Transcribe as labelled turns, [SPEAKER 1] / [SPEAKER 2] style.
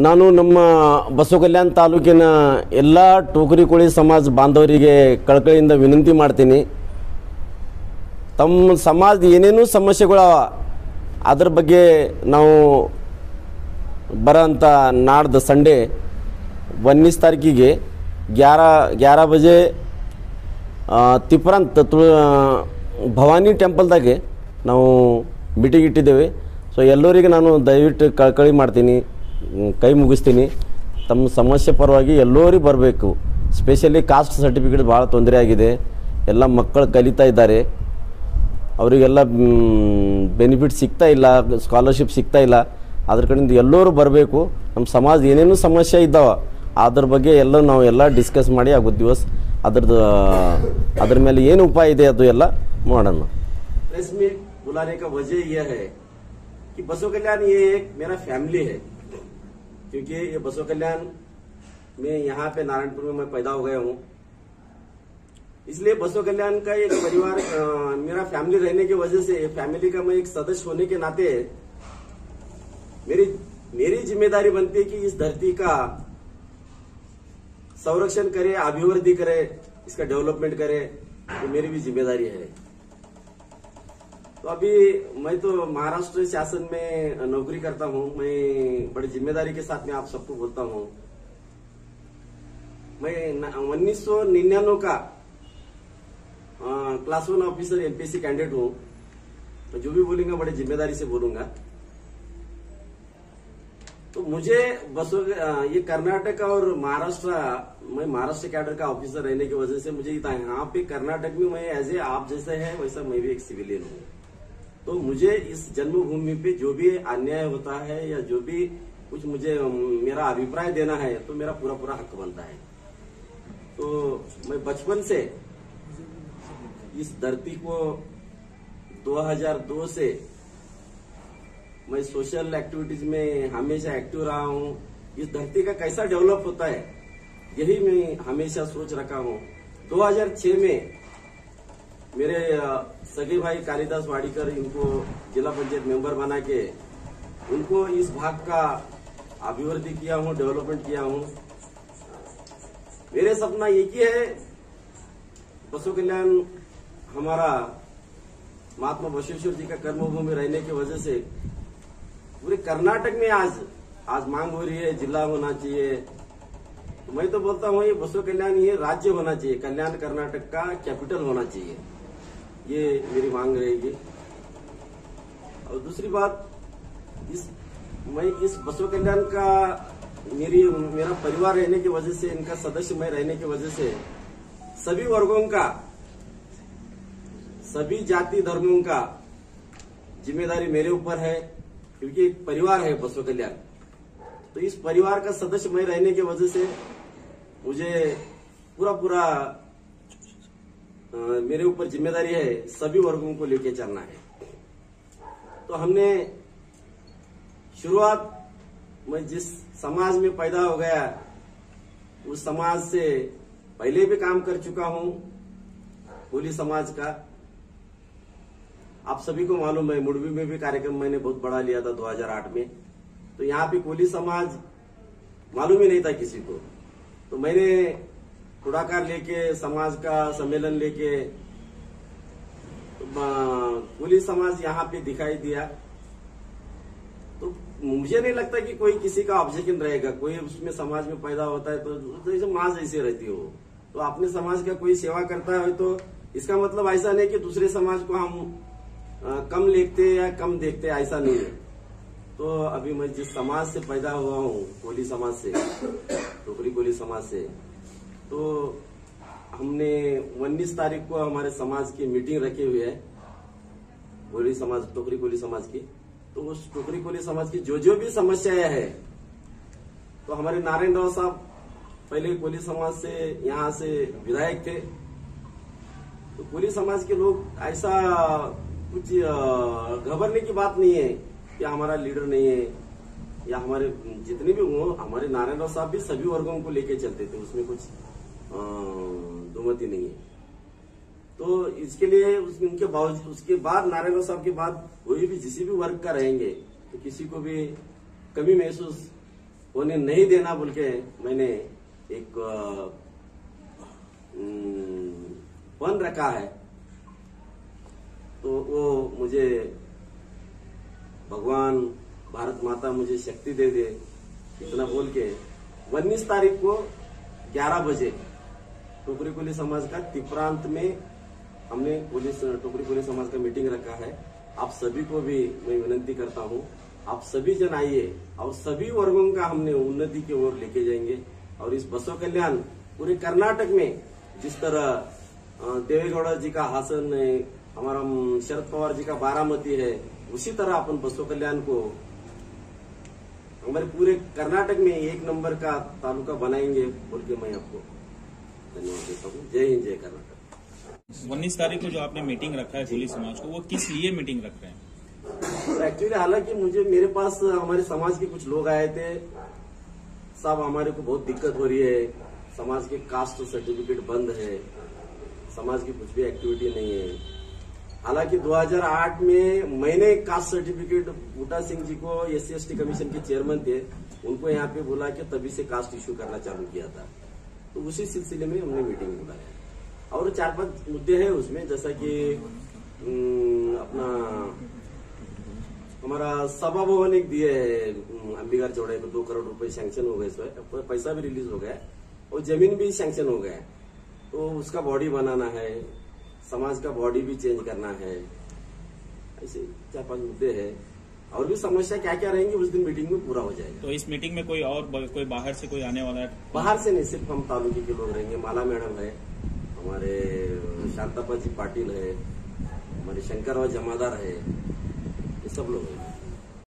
[SPEAKER 1] ನಾನು ನಮ್ಮ ಬಸವಕಲ್ಯಾಣ ತಾಲೂಕಿನ ಎಲ್ಲ ಟೋಕರಿ ಕೋಳಿ ಸಮಾಜ ಬಾಂಧವರಿಗೆ ಕಳಕಳಿಯಿಂದ ವಿನಂತಿ ಮಾಡ್ತೀನಿ. ತಮ್ಮ ಸಮಾಜ ಏನೇನು ಸಮಸ್ಯೆಗಳ ಅದರ ಬಗ್ಗೆ ನಾವು ಬರೋಂಥ ನಾಡ್ದು ಸಂಡೇ 19 ತಾರೀಕಿಗೆ 11 ಬಜೆ ತಿಪ್ರಂತ ಭವಾನಿ ಟೆಂಪಲ್ದಾಗೆ ನಾವು ಮೀಟಿಂಗ್ ಇಟ್ಟಿದ್ದೇವೆ. ಸೊ ಎಲ್ಲರಿಗೆ ನಾನು ದಯವಿಟ್ಟು ಕಳಕಳಿ ಮಾಡ್ತೀನಿ, ಕೈ ಮುಗಿಸ್ತೀನಿ. ತಮ್ಮ ಸಮಸ್ಯೆ ಪರವಾಗಿ ಎಲ್ಲರಿಗೆ ಬರಬೇಕು. ಸ್ಪೆಷಲಿ ಕಾಸ್ಟ್ ಸರ್ಟಿಫಿಕೇಟ್ ಭಾಳ ತೊಂದರೆ ಆಗಿದೆ. ಎಲ್ಲ ಮಕ್ಕಳು ಕಲಿತಾ ಇದ್ದಾರೆ, ಅವರಿಗೆಲ್ಲ ಬೆನಿಫಿಟ್ ಸಿಗ್ತಾ ಇಲ್ಲ, ಸ್ಕಾಲರ್ಶಿಪ್ ಸಿಗ್ತಾ ಇಲ್ಲ. ಅದ್ರ ಕಡೆಯಿಂದ ಎಲ್ಲರೂ ಬರಬೇಕು. ನಮ್ಮ ಸಮಾಜ ಏನೇನು ಸಮಸ್ಯೆ ಇದ್ದಾವೆ ಅದ್ರ ಬಗ್ಗೆ ಎಲ್ಲ ನಾವು ಎಲ್ಲ ಡಿಸ್ಕಸ್ ಮಾಡಿ ಆಗೋದು ದಿವಸ ಅದ್ರ ಮೇಲೆ ಏನು ಉಪಾಯ ಇದೆ ಅದು ಎಲ್ಲ ಮಾಡೋಣ.
[SPEAKER 2] प्रेस मीट बुलाने का वजह यह है कि बसव कल्याण ये एक मेरा फैमिली है, क्योंकि ये बसव कल्याण में यहाँ पे नारायणपुर में मैं पैदा हो गया हूँ. इसलिए बसव कल्याण का एक परिवार मेरा फैमिली रहने की वजह से फैमिली का मैं एक सदस्य होने के नाते मेरी जिम्मेदारी बनती है कि इस धरती का संरक्षण करे, अभिवृद्धि करे, इसका डेवलपमेंट करे, तो मेरी भी जिम्मेदारी है. तो अभी मैं तो महाराष्ट्र शासन में नौकरी करता हूँ. मैं बड़ी जिम्मेदारी के साथ में आप सबको बोलता हूँ. मैं 1999 का क्लास 1 ऑफिसर एमपीएससी कैंडिडेट हूँ. तो जो भी बोलूंगा बड़ी जिम्मेदारी से बोलूंगा. तो मुझे ये कर्नाटक और महाराष्ट्र, मैं महाराष्ट्र कैडर का ऑफिसर रहने की वजह से मुझे यहाँ पे कर्नाटक में मैं एज ए आप जैसे है वैसा मैं भी एक सिविलियन हूँ. तो मुझे इस जन्मभूमि पे जो भी अन्याय होता है या जो भी कुछ मुझे मेरा अभिप्राय देना है तो मेरा पूरा हक बनता है. तो मैं बचपन से इस धरती को 2002 से मैं सोशल एक्टिविटीज में हमेशा एक्टिव रहा हूँ. इस धरती का कैसा डेवलप होता है यही मैं हमेशा सोच रखा हूँ. 2006 में मेरे सगे भाई कालिदास वाडीकर, इनको जिला पंचायत मेंबर बना के उनको इस भाग का अभिवृद्धि किया हूँ, डेवलपमेंट किया हूँ. मेरे सपना एक ही है, बसव कल्याण हमारा महात्मा बसवेश्वर जी का कर्मभूमि रहने की वजह से पूरे कर्नाटक में आज मांग हो रही है जिला होना चाहिए. तो मैं तो बोलता हूँ ये बसव कल्याण ये राज्य होना चाहिए, कल्याण कर्नाटक का कैपिटल होना चाहिए, ये मेरी मांग रहेगी. और दूसरी बात, मैं इस बसव कल्याण का मेरा परिवार रहने की वजह से, इनका सदस्य मैं रहने की वजह से सभी वर्गों का, सभी जाति धर्मों का जिम्मेदारी मेरे ऊपर है, क्योंकि एक परिवार है बसव कल्याण. तो इस परिवार का सदस्य मैं रहने की वजह से मुझे पूरा मेरे ऊपर जिम्मेदारी है सभी वर्गों को लेके चलना है. तो हमने शुरुआत, मैं जिस समाज में पैदा हो गया उस समाज से पहले भी काम कर चुका हूं, कोली समाज का. आप सभी को मालूम है मुड़वी में भी कार्यक्रम मैंने बहुत बड़ा लिया था 2008 में. तो यहाँ पे कोली समाज मालूम ही नहीं था किसी को. तो मैंने पुढाकार लेके समाज का सम्मेलन लेके कोली समाज यहाँ पे दिखाई दिया. तो मुझे नहीं लगता कि कोई किसी का ऑब्जेक्शन रहेगा. कोई उसमें समाज में पैदा होता है तो जैसे माँ जैसी रहती हो, तो अपने समाज का कोई सेवा करता है तो इसका मतलब ऐसा नहीं कि दूसरे समाज को हम कम लेते या कम देखते, ऐसा नहीं है. तो अभी मैं जिस समाज से पैदा हुआ हूँ, कोली समाज से, टोकरी कोली समाज से, तो हमने 19 तारीख को हमारे समाज की मीटिंग रखी हुई है, कोली समाज, टोकरी कोली समाज की. तो उस टोकरी कोली समाज की जो भी समस्याएं है, तो हमारे नारायण राव साहब पहले कोली समाज से यहाँ से विधायक थे. तो कोली समाज के लोग ऐसा कुछ घबराने की बात नहीं है कि हमारा लीडर नहीं है या हमारे जितने भी हो, हमारे नारायण राव साहब भी सभी वर्गों को लेके चलते थे, उसमें कुछ दुमति नहीं है. तो इसके लिए उनके बावजूद, उसके बाद नारायण राव साहब के बाद कोई भी जिस भी वर्ग का रहेंगे तो किसी को भी कमी महसूस होने नहीं देना बोल के मैंने एक वन रखा है। तो वो मुझे भगवान भारत माता मुझे शक्ति दे दे, इतना बोल के 19 तारीख को 11 बजे टोकरी कोली समाज का तिप्रांत में हमने टोकरी कोली समाज का मीटिंग रखा है। आप सभी को भी मैं विनती करता हूँ, आप सभी जन आइए और सभी वर्गों का हमने उन्नति की ओर लेके जाएंगे। और इस बसव कल्याण पूरे कर्नाटक में जिस तरह देवेगौड़ा जी का हासन है, हमारा शरद पवार जी का बारामती है, उसी तरह अपन बसव कल्याण को हमारे पूरे कर्नाटक में 1 नंबर का तालुका बनाएंगे बोल के मैं आपको धन्यवाद देता हूँ। जय हिंद, जय कर्नाटक।
[SPEAKER 3] 19 तारीख को जो आपने मीटिंग रखा है कोली समाज को, वो किस लिए मीटिंग रख रहे हैं?
[SPEAKER 2] एक्चुअली हालांकि मेरे पास हमारे समाज के कुछ लोग आए थे, साहब हमारे को बहुत दिक्कत हो रही है, समाज के कास्ट सर्टिफिकेट बंद है, समाज की कुछ भी एक्टिविटी नहीं है। हालांकि 2008 में मैंने कास्ट सर्टिफिकेट बूटा सिंह जी को SC/ST कमीशन के चेयरमैन थे, उनको यहाँ पे बुला के तभी से कास्ट इश्यू करना चालू किया था। तो उसी सिलसिले में हमने मीटिंग बुलाया और 4-5 मुद्दे हैं उसमें, जैसा कि अपना हमारा सभा भवन एक दिए है अंबिकार चौड़ाई को 2 करोड़ रुपए सैंक्शन हो गए, इसमें पैसा भी रिलीज हो गया और जमीन भी सैंक्शन हो गया। तो उसका बॉडी बनाना है, समाज का बॉडी भी चेंज करना है। ऐसे 4-5 मुद्दे हैं और भी समस्या क्या क्या रहेंगी उस दिन मीटिंग में पूरा हो जाएगा।
[SPEAKER 3] तो इस मीटिंग में कोई बाहर से कोई आने वाला है?
[SPEAKER 2] बाहर से नहीं, सिर्फ हम तालुके के लोग रहेंगे। माला मैडम है, हमारे शांतापा जी पाटिल है, हमारे शंकरराव जमादार है, ये सब लोग हैं।